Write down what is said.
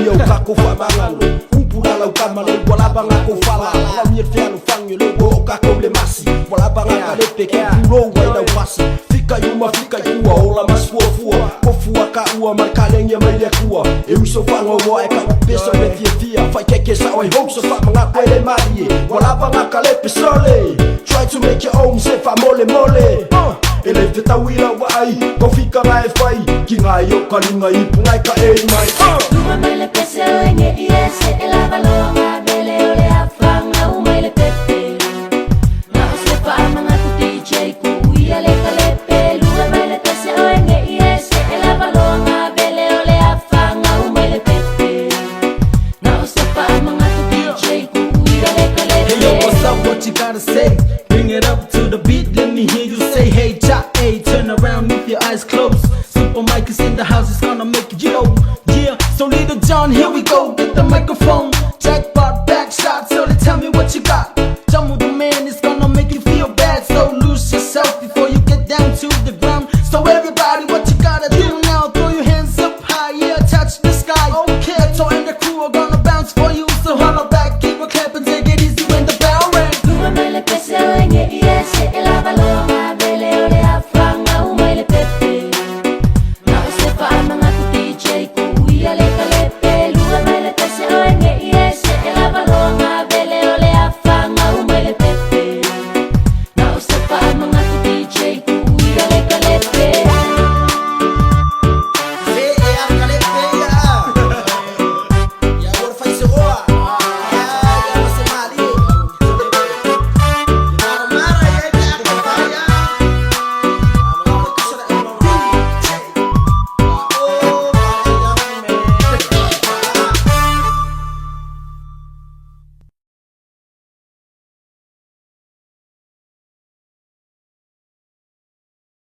Iyo kako fa bangal Kumpuna lau kamale Wala bang ako fala Lamir fiano fangyo Logo kako le masi Wala bang akalepe Kuro wai lau pasi Fika yuma fika yua Ola mas fua fua Kofua ka ua Markaleng ya mai kua E uso fango wa eka upesa me fia fia Fai keke sa oi hong So fa mga kwele marie Wala bang akalepe sole Try to make your own Se fa mole mole Ele feta wila wa ai Kau fika ngai fai Ki ngai o kalinga i pungai ka e mai Luma mai le pese o enge iese E la valonga bele o le afanga U mai le pepe Na o se pa manga ku DJ ku uia le kalepe Luma mai le pese o enge iese E la valonga bele o le afanga U mai le pepe Na o se pa manga ku DJ ku uia le kalepe Hey yo, what's up, what you gotta say? Bring it up to the beat, let me hear you say hey, cha, hey. Turn around with your eyes closed. Super Mike is in the house, it's gonna make it, yo. Yeah, so Little John, here we go, get the microphone.